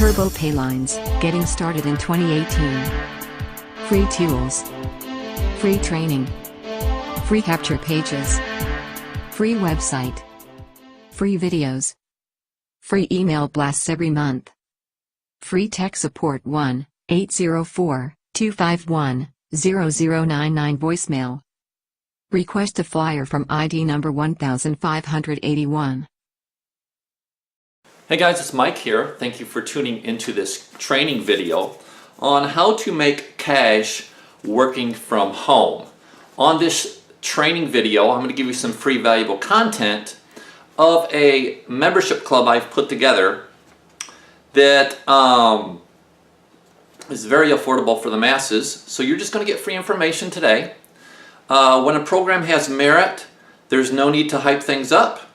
Turbo PAYLINES, getting started in 2018. Free tools. Free training. Free capture pages. Free website. Free videos. Free email blasts every month. Free tech support 1-804-251-0099 voicemail. Request a flyer from ID number 1581. Hey guys, it's Mike here. Thank you for tuning into this training video on how to make cash working from home. On this training video, I'm going to give you some free valuable content of a membership club I've put together that is very affordable for the masses. So you're just going to get free information today. When a program has merit, there's no need to hype things up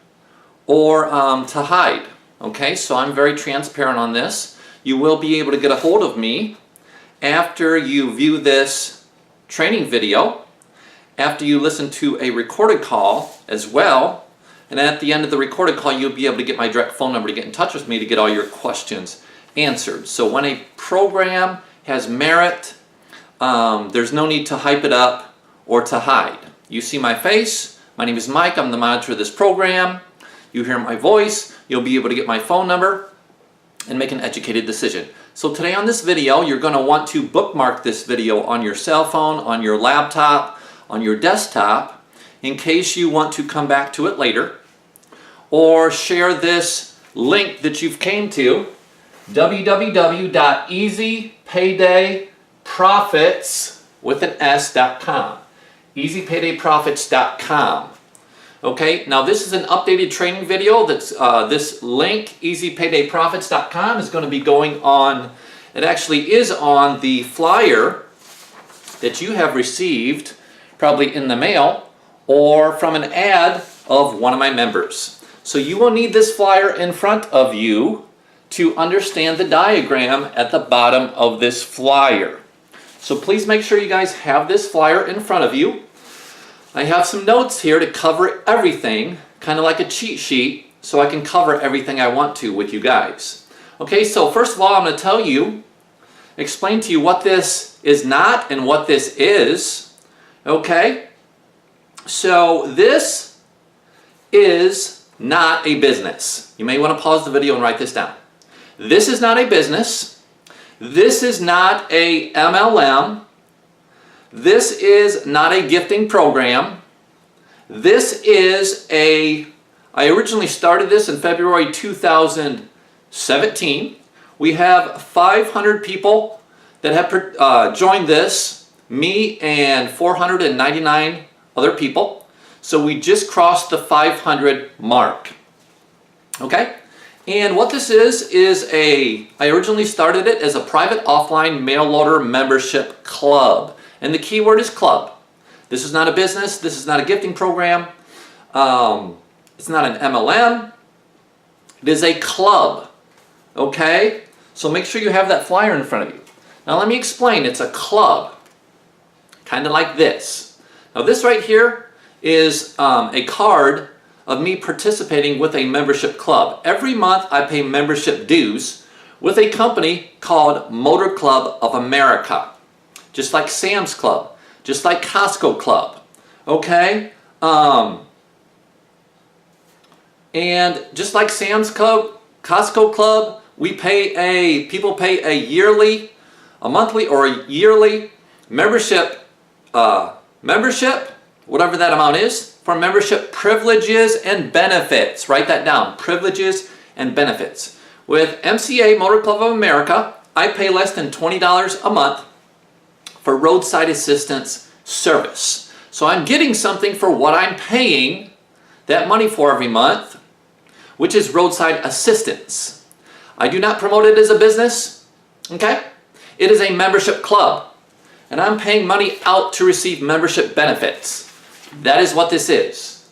or to hide. Okay, so I'm very transparent on this. You will be able to get a hold of me after you view this training video, after you listen to a recorded call as well, and at the end of the recorded call you'll be able to get my direct phone number to get in touch with me to get all your questions answered. So when a program has merit, there's no need to hype it up or to hide. You see my face, my name is Mike, I'm the monitor of this program. You hear my voice, you'll be able to get my phone number and make an educated decision. So today on this video, you're going to want to bookmark this video on your cell phone, on your laptop, on your desktop, in case you want to come back to it later, or share this link that you've came to, www.easypaydayprofits.com. easypaydayprofits.com. Okay, now this is an updated training video. That's this link, easypaydayprofits.com, is going to be going on. It actually is on the flyer that you have received, probably in the mail or from an ad of one of my members. So you will need this flyer in front of you to understand the diagram at the bottom of this flyer. So please make sure you guys have this flyer in front of you. I have some notes here to cover everything, kind of like a cheat sheet, so I can cover everything I want to with you guys. Okay, so first of all, I'm going to explain to you what this is not and what this is. Okay, so this is not a business. You may want to pause the video and write this down. This is not a business. This is not a MLM. This is not a gifting program. This is I originally started this in February 2017. We have 500 people that have joined this, me and 499 other people. So we just crossed the 500 mark. Okay? And what this is I originally started it as a private offline mail order membership club. And the key word is club. This is not a business. This is not a gifting program. It's not an MLM. It is a club. Okay? So make sure you have that flyer in front of you. Now let me explain. It's a club. Kind of like this. Now this right here is a card of me participating with a membership club. Every month I pay membership dues with a company called Motor Club of America. Just like Sam's Club, just like Costco Club, okay? And just like Sam's Club, Costco Club, people pay a yearly, a monthly or a yearly membership, whatever that amount is, for membership privileges and benefits. Write that down, privileges and benefits. With MCA, Motor Club of America, I pay less than $20 a month for roadside assistance service. So I'm getting something for what I'm paying that money for every month, which is roadside assistance. I do not promote it as a business, okay? It is a membership club, and I'm paying money out to receive membership benefits. That is what this is.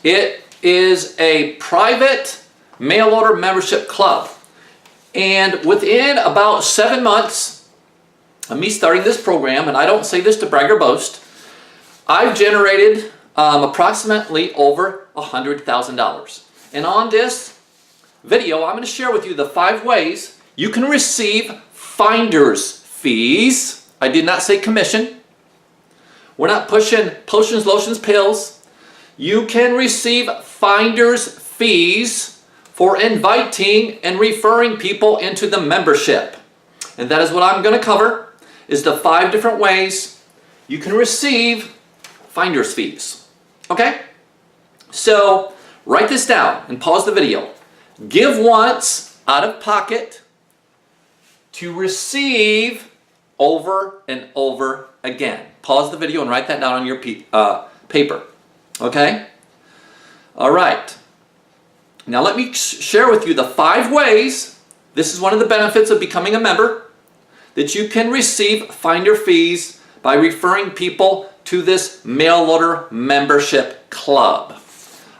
It is a private mail order membership club. And within about 7 months of me starting this program, and I don't say this to brag or boast, I've generated approximately over $100,000. And on this video, I'm going to share with you the 5 ways you can receive finder's fees. I did not say commission. We're not pushing potions, lotions, pills. You can receive finder's fees for inviting and referring people into the membership. And that is what I'm going to cover, is the 5 different ways you can receive finder's fees. Okay? So, write this down and pause the video. Give once out of pocket to receive over and over again. Pause the video and write that down on your paper. Okay? All right. Now let me share with you the 5 ways, this is one of the benefits of becoming a member, that you can receive finder fees by referring people to this mail order membership club.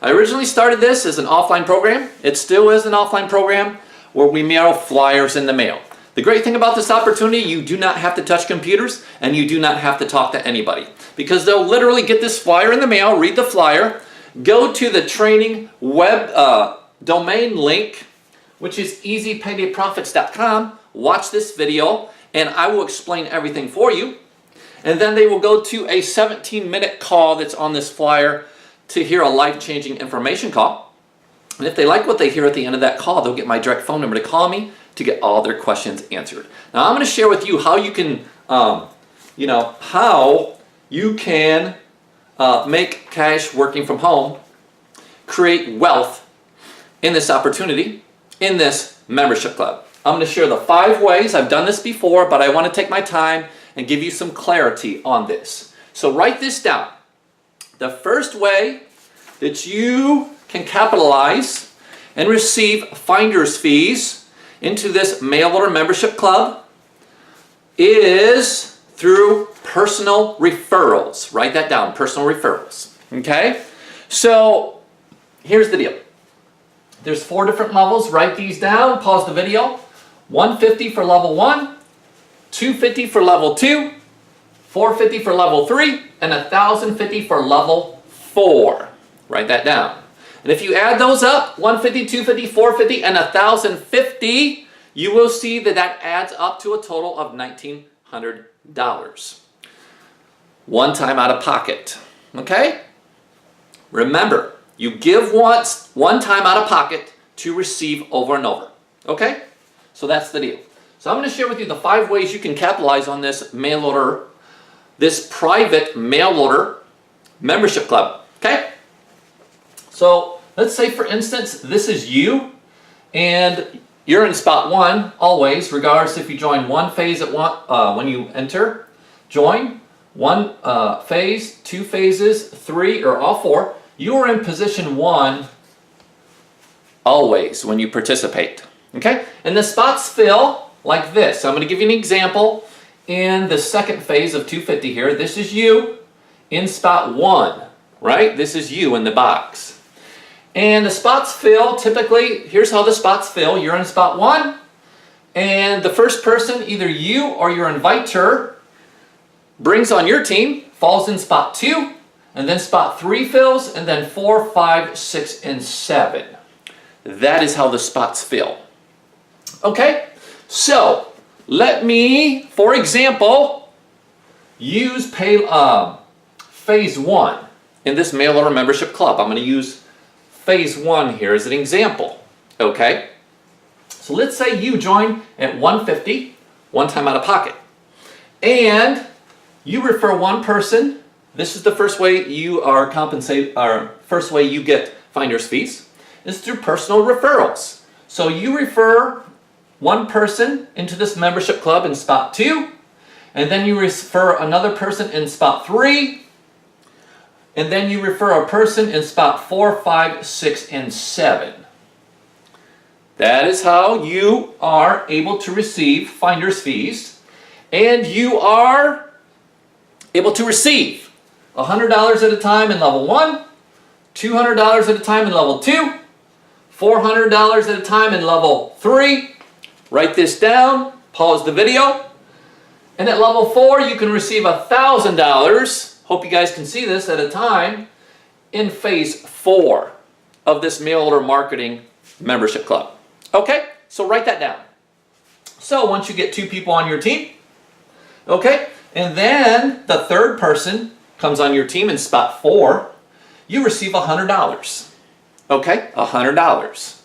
I originally started this as an offline program. It still is an offline program where we mail flyers in the mail. The great thing about this opportunity, you do not have to touch computers and you do not have to talk to anybody, because they'll literally get this flyer in the mail, read the flyer, go to the training web domain link, which is easypaydayprofits.com, watch this video, and I will explain everything for you. And then they will go to a 17-minute call that's on this flyer to hear a life-changing information call. And if they like what they hear at the end of that call, they'll get my direct phone number to call me to get all their questions answered. Now I'm going to share with you how you can, how you can make cash working from home, create wealth in this opportunity, in this membership club. I'm going to share the 5 ways. I've done this before, but I want to take my time and give you some clarity on this. So write this down. The first way that you can capitalize and receive finder's fees into this mail order membership club is through personal referrals. Write that down, personal referrals. Okay? So here's the deal. There's 4 different levels. Write these down. Pause the video. $150 for level 1, $250 for level 2, $450 for level 3, and $1,050 for level 4. Write that down. And if you add those up, $150, $250, $450, and $1,050, you will see that that adds up to a total of $1,900. One time out of pocket. Okay? Remember, you give once, one time out of pocket to receive over and over. Okay? So that's the deal. So I'm going to share with you the 5 ways you can capitalize on this mail order, this private mail order membership club. Okay? So let's say, for instance, this is you, and you're in spot 1 always, regardless if you join one phase at one when you enter. Join one phase, 2 phases, 3, or all 4. You are in position 1 always when you participate. Okay? And the spots fill like this. So I'm going to give you an example in the second phase of 250 here. This is you in spot 1, right? This is you in the box. And the spots fill, typically, here's how the spots fill. You're in spot 1, and the first person, either you or your inviter, brings on your team, falls in spot 2, and then spot 3 fills, and then 4, 5, 6, and 7. That is how the spots fill. Okay, so let me, for example, use phase 1 in this mail order membership club. I'm going to use phase 1 here as an example. Okay, so let's say you join at $150, one time out of pocket, and you refer one person. This is the first way you are compensated, or first way you get finder's fees, is through personal referrals. So you refer one person into this membership club in spot 2, and then you refer another person in spot 3, and then you refer a person in spot 4, 5, 6, and 7. That is how you are able to receive finder's fees, and you are able to receive $100 at a time in level 1, $200 at a time in level 2, $400 at a time in level 3. Write this down, pause the video, and at level 4 you can receive $1,000, hope you guys can see this, at a time in phase 4 of this mail order marketing membership club. Okay, so write that down. So once you get 2 people on your team, okay, and then the third person comes on your team in spot 4, you receive $100. Okay, $100.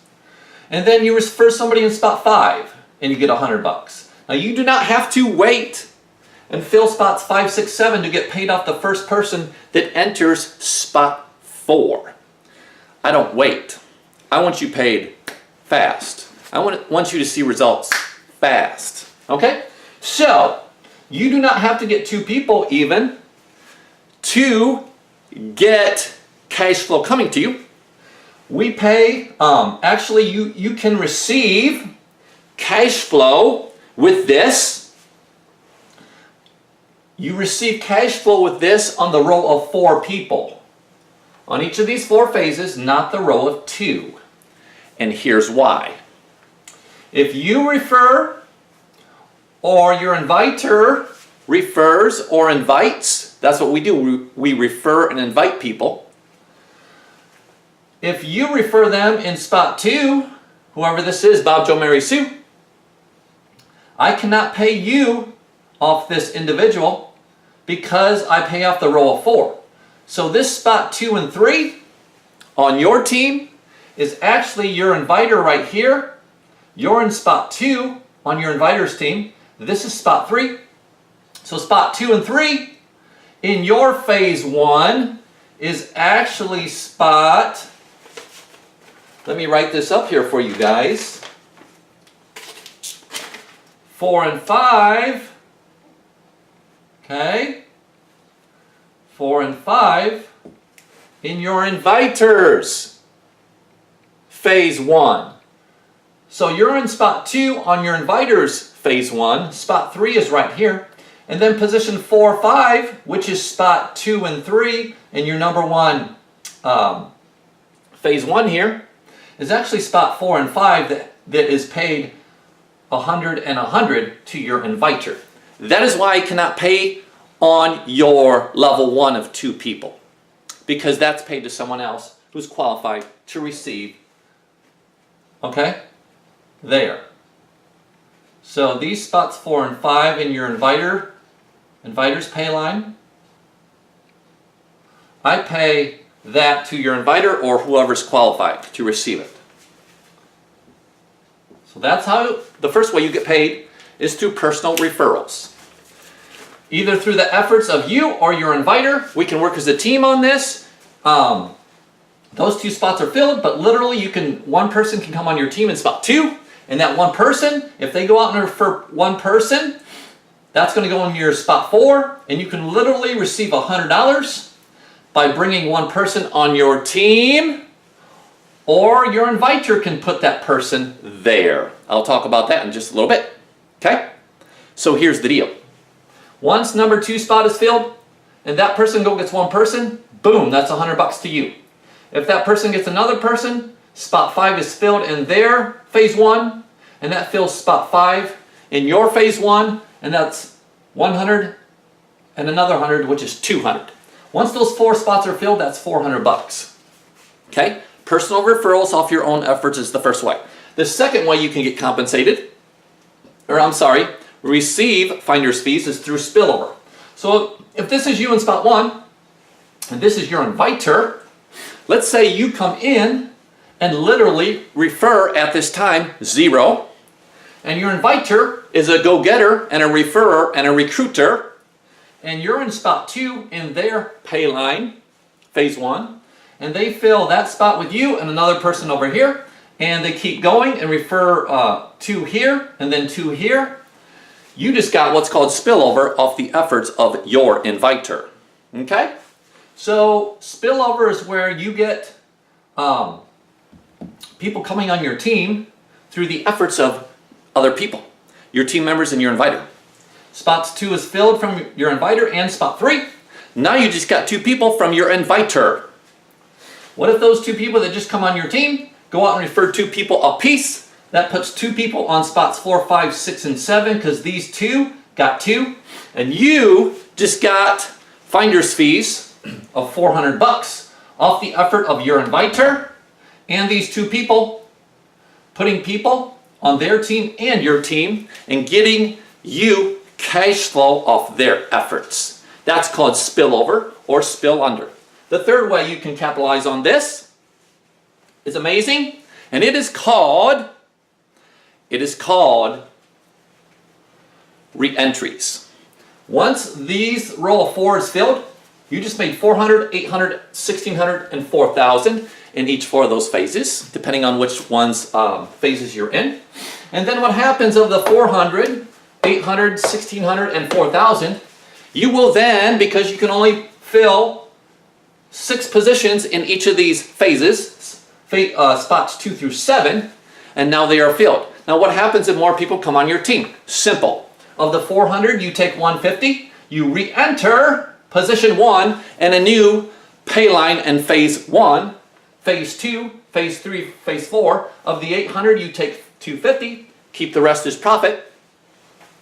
And then you refer somebody in spot 5 and you get $100. Now you do not have to wait and fill spots 5, 6, 7 to get paid off the first person that enters spot 4. I don't wait. I want you paid fast. I want you to see results fast. Okay? So, you do not have to get 2 people even to get cash flow coming to you. We pay, actually you can receive cash flow with this. You receive cash flow with this on the row of 4 people. On each of these 4 phases, not the row of 2. And here's why. If you refer, or your inviter refers or invites, that's what we do. We refer and invite people. If you refer them in spot 2, whoever this is, Bob, Joe, Mary, Sue, I cannot pay you off this individual because I pay off the row of 4. So this spot 2 and 3 on your team is actually your inviter right here. You're in spot 2 on your inviter's team. This is spot 3. So spot 2 and 3 in your phase 1 is actually spot, let me write this up here for you guys, 4 and 5, okay, 4 and 5 in your inviters phase 1. So you're in spot 2 on your inviters phase 1. Spot 3 is right here. And then position 4, 5, which is spot 2 and 3 in your number 1 phase 1 here, is actually spot 4 and 5 that is paid 100 and 100 to your inviter. That is why I cannot pay on your level 1 of 2 people, because that's paid to someone else who's qualified to receive. Okay? There. So these spots 4 and 5 in your inviter's pay line, I pay that to your inviter or whoever's qualified to receive it. So that's how the first way you get paid is through personal referrals. Either through the efforts of you or your inviter. We can work as a team on this. Those 2 spots are filled, but literally one person can come on your team in spot 2. And that one person, if they go out and refer one person, that's going to go in your spot 4. And you can literally receive $100 by bringing one person on your team. Or your inviter can put that person there. I'll talk about that in just a little bit. Okay? So here's the deal. Once number 2 spot is filled, and that person gets one person, boom, that's $100 to you. If that person gets another person, spot 5 is filled in their phase 1, and that fills spot 5 in your phase 1, and that's 100 and another 100, which is 200. Once those 4 spots are filled, that's $400. Okay? Personal referrals off your own efforts is the first way. The second way you can get compensated, receive finder's fees, is through spillover. So if this is you in spot 1, and this is your inviter, let's say you come in and literally refer at this time 0, and your inviter is a go-getter and a referrer and a recruiter, and you're in spot 2 in their pay line, phase 1, and they fill that spot with you and another person over here, and they keep going and refer 2 here and then 2 here. You just got what's called spillover off the efforts of your inviter. Okay? So spillover is where you get people coming on your team through the efforts of other people, your team members and your inviter. Spots 2 is filled from your inviter and spot 3. Now you just got 2 people from your inviter. What if those 2 people that just come on your team go out and refer 2 people apiece? That puts 2 people on spots 4, 5, 6, and 7 because these 2 got 2. And you just got finder's fees of $400 off the effort of your inviter and these 2 people, putting people on their team and your team and getting you cash flow off their efforts. That's called spillover or spill under. The third way you can capitalize on this is amazing, and it is called re-entries. Once these row of 4 is filled, you just made 400, 800, 1600, and 4000 in each 4 of those phases, depending on which one's phases you're in. And then what happens of the 400, 800, 1600, and 4000, you will then, because you can only fill 6 positions in each of these phases, spots 2 through 7, and now they are filled. Now what happens if more people come on your team? Simple. Of the 400, you take 150, you re-enter position 1 and a new pay line in phase 1, phase 2, phase 3, phase 4. Of the 800, you take 250, keep the rest as profit.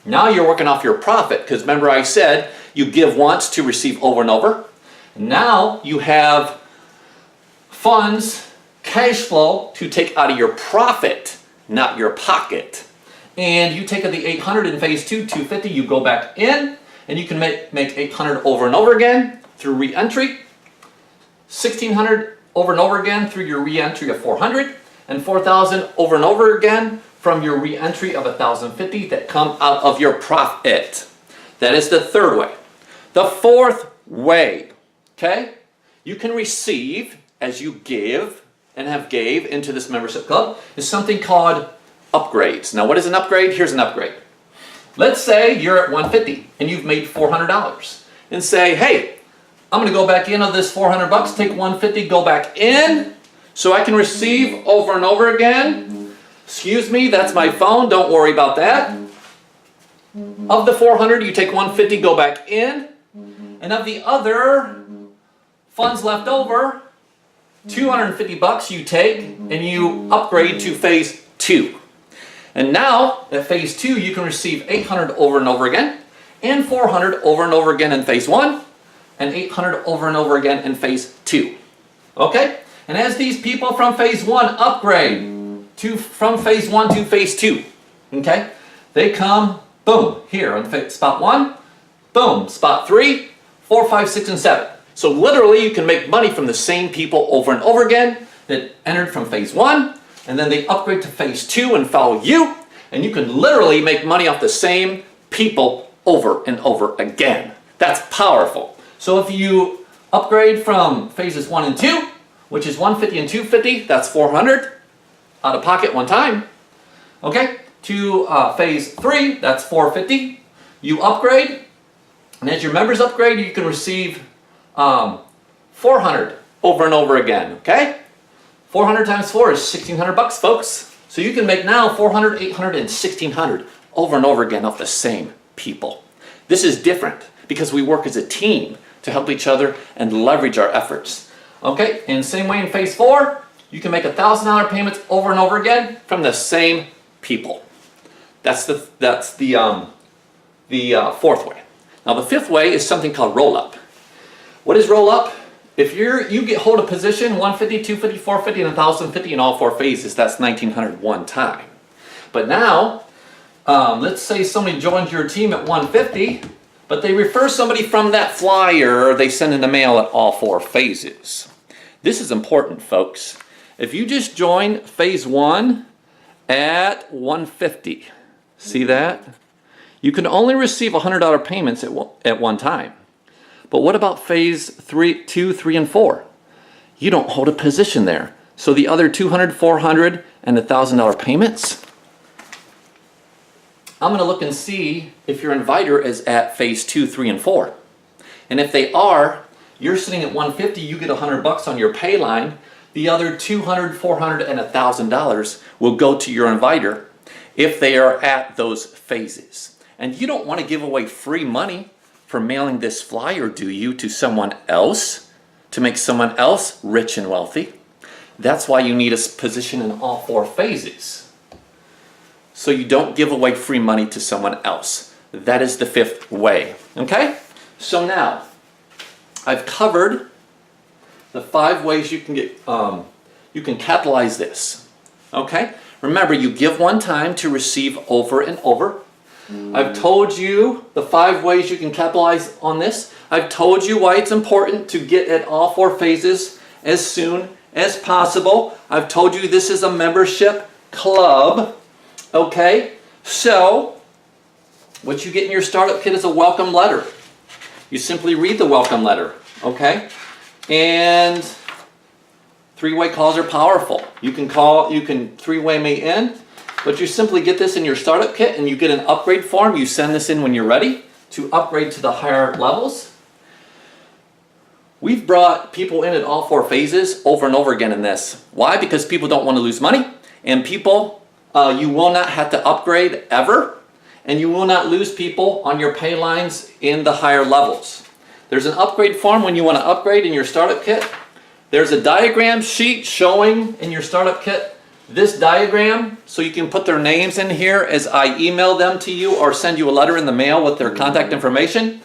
Now you're working off your profit, because remember I said you give once to receive over and over. Now you have funds, cash flow to take out of your profit, not your pocket. And you take the 800 in phase 2, 250, you go back in, and you can make 800 over and over again through re-entry, 1600 over and over again through your re-entry of 400, and 4000 over and over again from your re-entry of 1050 that come out of your profit. That is the third way. The fourth way, okay, you can receive as you give and have gave into this membership club is something called upgrades. Now what is an upgrade? Here's an upgrade. Let's say you're at 150 and you've made $400 and say, hey, I'm going to go back in of this 400 bucks, take 150, go back in so I can receive over and over again. Excuse me, that's my phone, don't worry about that. Of the 400, you take 150, go back in, and of the other funds left over, 250 bucks you take and you upgrade to phase 2. And now, at phase 2, you can receive 800 over and over again, and 400 over and over again in phase 1, and 800 over and over again in phase 2. Okay? And as these people from phase 1 upgrade from phase 1 to phase 2, okay? They come, boom, here on spot 1, boom, spot 3, 4, 5, 6, and 7. So literally, you can make money from the same people over and over again that entered from phase 1, and then they upgrade to phase 2 and follow you, and you can literally make money off the same people over and over again. That's powerful. So if you upgrade from phases 1 and 2, which is 150 and 250, that's 400 out of pocket one time, okay, to phase 3, that's 450. You upgrade, and as your members upgrade, you can receive 400 over and over again, okay? 400 times 4 is 1600 bucks, folks. So you can make now 400, 800, and 1600 over and over again off the same people. This is different because we work as a team to help each other and leverage our efforts. Okay, in the same way in phase 4, you can make $1,000 payments over and over again from the same people. That's the fourth way. Now the fifth way is something called roll up. What is roll up? If you get hold of position 150, 250, 450, and 1050 in all 4 phases, that's 1900 one time. But now, let's say somebody joins your team at 150, but they refer somebody from that flyer they send in the mail at all 4 phases. This is important, folks. If you just join phase 1 at 150, see that? You can only receive $100 payments at one time. But what about phase 2, 3, and 4? You don't hold a position there. So the other 200, 400, and $1,000 payments, I'm going to look and see if your inviter is at phase 2, 3, and 4. And if they are, you're sitting at 150, you get 100 bucks on your pay line. The other 200, 400, and $1,000 will go to your inviter if they are at those phases. And you don't want to give away free money for mailing this flyer, do you, to someone else, to make someone else rich and wealthy? That's why you need a position in all 4 phases. So you don't give away free money to someone else. That is the 5th way, okay? So now, I've covered the 5 ways you can get, you can capitalize this, okay? Remember, you give one time to receive over and over. I've told you the 5 ways you can capitalize on this. I've told you why it's important to get at all 4 phases as soon as possible. I've told you this is a membership club. Okay, so what you get in your startup kit is a welcome letter. You simply read the welcome letter. Okay, and 3-way calls are powerful. You can 3-way me in, but you simply get this in your startup kit and you get an upgrade form. You send this in when you're ready to upgrade to the higher levels. We've brought people in at all 4 phases over and over again in this. Why? Because people don't want to lose money, and people, you will not have to upgrade ever, and you will not lose people on your pay lines in the higher levels. There's an upgrade form when you want to upgrade in your startup kit. There's a diagram sheet showing in your startup kit this diagram, so you can put their names in here as I email them to you or send you a letter in the mail with their contact information.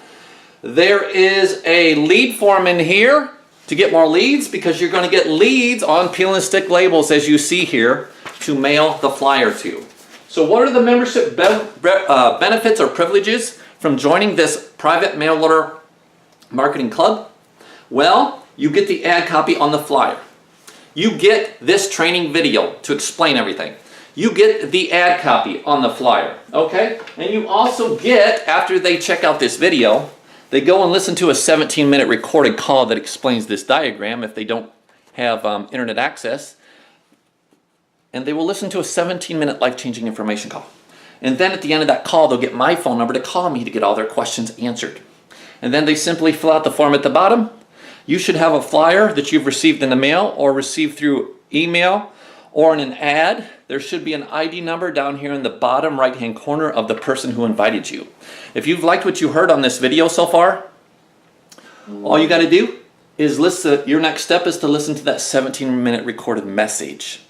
There is a lead form in here to get more leads, because you're going to get leads on peel and stick labels as you see here to mail the flyer to. So what are the membership benefits or privileges from joining this private mail order marketing club? Well, you get the ad copy on the flyer. You get this training video to explain everything. You get the ad copy on the flyer, okay? And you also get, after they check out this video, they go and listen to a 17-minute recorded call that explains this diagram if they don't have internet access. And they will listen to a 17-minute life-changing information call. And then at the end of that call, they'll get my phone number to call me to get all their questions answered. And then they simply fill out the form at the bottom. You should have a flyer that you've received in the mail or received through email or in an ad. There should be an ID number down here in the bottom right-hand corner of the person who invited you. If you've liked what you heard on this video so far, all you got to do is listen. Your next step is to listen to that 17-minute recorded message.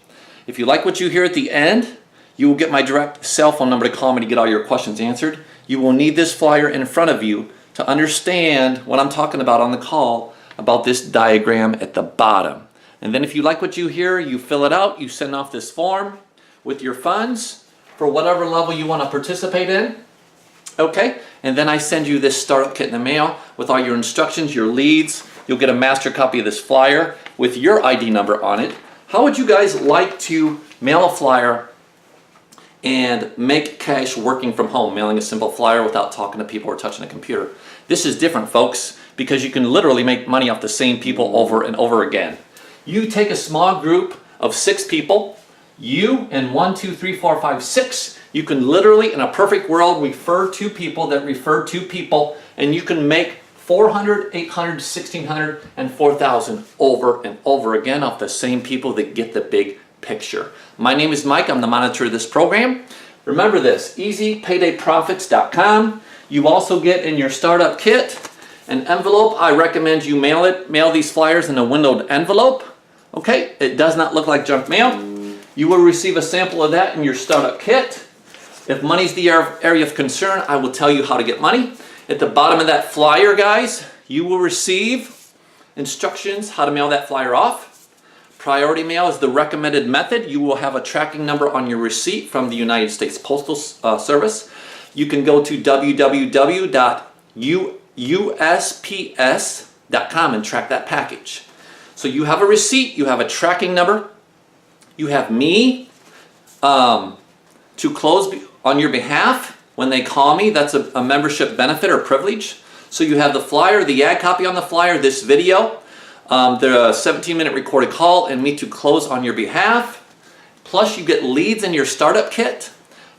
If you like what you hear at the end, you will get my direct cell phone number to call me to get all your questions answered. You will need this flyer in front of you to understand what I'm talking about on the call about this diagram at the bottom. And then if you like what you hear, you fill it out, you send off this form with your funds for whatever level you want to participate in. Okay, and then I send you this startup kit in the mail with all your instructions, your leads. You'll get a master copy of this flyer with your ID number on it. How would you guys like to mail a flyer and make cash working from home, mailing a simple flyer without talking to people or touching a computer? This is different, folks, because you can literally make money off the same people over and over again. You take a small group of 6 people, you and 1, 2, 3, 4, 5, 6. You can literally, in a perfect world, refer to people that refer to people, and you can make 400, 800, 1,600, and 4,000 over and over again off the same people that get the big picture. My name is Mike. I'm the monitor of this program. Remember this, easypaydayprofits.com. You also get in your startup kit an envelope. I recommend you mail these flyers in a windowed envelope. Okay, it does not look like junk mail. You will receive a sample of that in your startup kit. If money's the area of concern, I will tell you how to get money. At the bottom of that flyer, guys, you will receive instructions how to mail that flyer off. Priority mail is the recommended method. You will have a tracking number on your receipt from the United States Postal Service. You can go to www.usps.com and track that package. So you have a receipt, you have a tracking number, you have me to close on your behalf when they call me. That's a membership benefit or privilege. So you have the flyer, the ad copy on the flyer, this video, the 17-minute recorded call, and me to close on your behalf. Plus you get leads in your startup kit.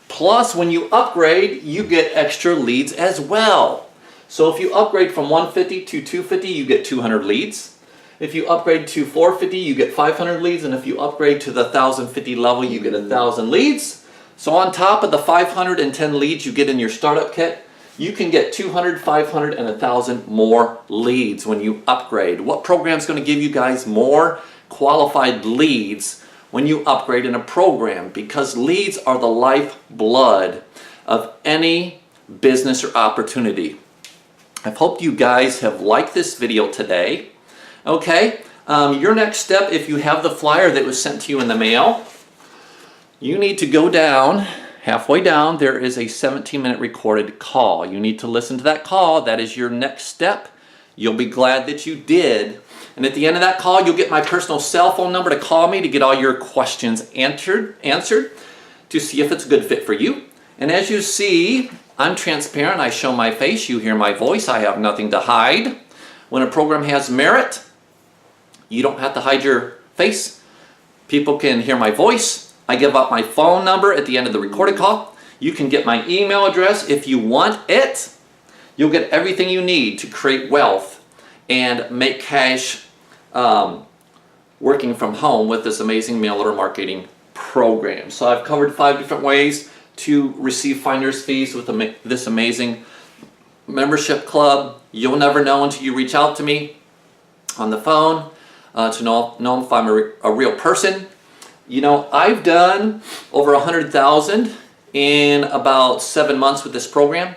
Plus when you upgrade, you get extra leads as well. So if you upgrade from 150 to 250, you get 200 leads. If you upgrade to 450, you get 500 leads. And if you upgrade to the 1050 level, you get 1,000 leads. So on top of the 510 leads you get in your startup kit, you can get 200, 500, and 1,000 more leads when you upgrade. What program is going to give you guys more qualified leads when you upgrade in a program? Because leads are the lifeblood of any business or opportunity. I hope you guys have liked this video today. Okay, your next step, if you have the flyer that was sent to you in the mail, you need to go down, halfway down, there is a 17-minute recorded call. You need to listen to that call. That is your next step. You'll be glad that you did. And at the end of that call, you'll get my personal cell phone number to call me to get all your questions answered to see if it's a good fit for you. And as you see, I'm transparent. I show my face. You hear my voice. I have nothing to hide. When a program has merit, you don't have to hide your face. People can hear my voice. I give out my phone number at the end of the recorded call. You can get my email address if you want it. You'll get everything you need to create wealth and make cash working from home with this amazing mail order marketing program. So I've covered 5 different ways to receive finder's fees with this amazing membership club. You'll never know until you reach out to me on the phone to know if I'm a real person. You know, I've done over 100,000 in about 7 months with this program.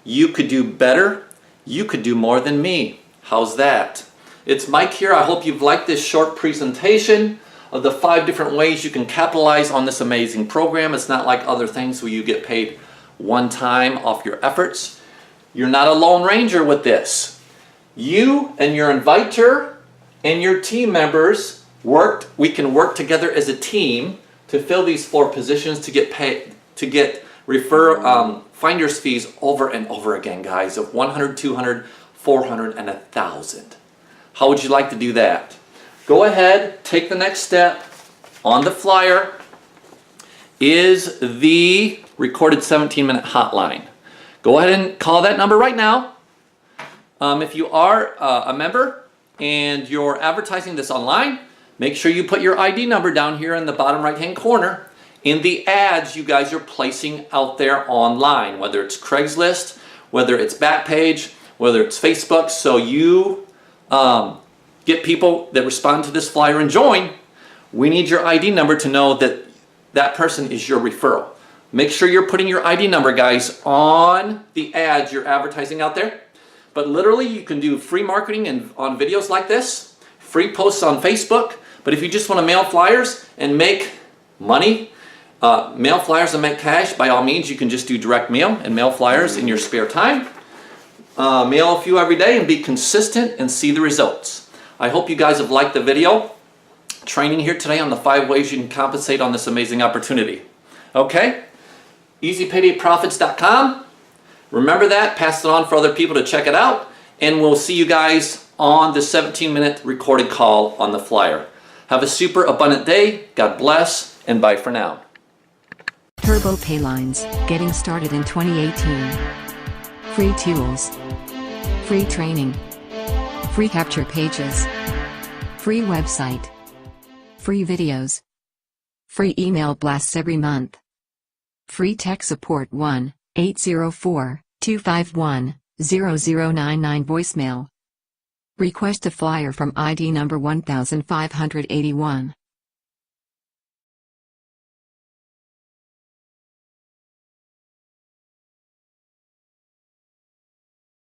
You could do better. You could do more than me. How's that? It's Mike here. I hope you've liked this short presentation of the 5 different ways you can capitalize on this amazing program. It's not like other things where you get paid one time off your efforts. You're not a lone ranger with this. You and your inviter and your team members we can work together as a team to fill these 4 positions to get paid, to get finder's fees over and over again, guys, of 100, 200, 400, and 1,000. How would you like to do that? Go ahead, take the next step. On the flyer is the recorded 17-minute hotline. Go ahead and call that number right now. If you are a member and you're advertising this online, make sure you put your ID number down here in the bottom right-hand corner in the ads you guys are placing out there online, whether it's Craigslist, whether it's Backpage, whether it's Facebook, so you get people that respond to this flyer and join. We need your ID number to know that that person is your referral. Make sure you're putting your ID number, guys, on the ads you're advertising out there. But literally, you can do free marketing on videos like this, free posts on Facebook. But if you just want to mail flyers and make money, mail flyers and make cash, by all means, you can just do direct mail and mail flyers in your spare time. Mail a few every day and be consistent and see the results. I hope you guys have liked the video training here today on the 5 ways you can compensate on this amazing opportunity. Okay? EasyPaydayProfits.com. Remember that. Pass it on for other people to check it out. And we'll see you guys on the 17-minute recorded call on the flyer. Have a super abundant day. God bless. And bye for now. Turbo PAYLINES, getting started in 2018. Free tools. Free training. Free capture pages. Free website. Free videos. Free email blasts every month. Free tech support 1-804-251-0099 voicemail. Request a flyer from ID number 1581.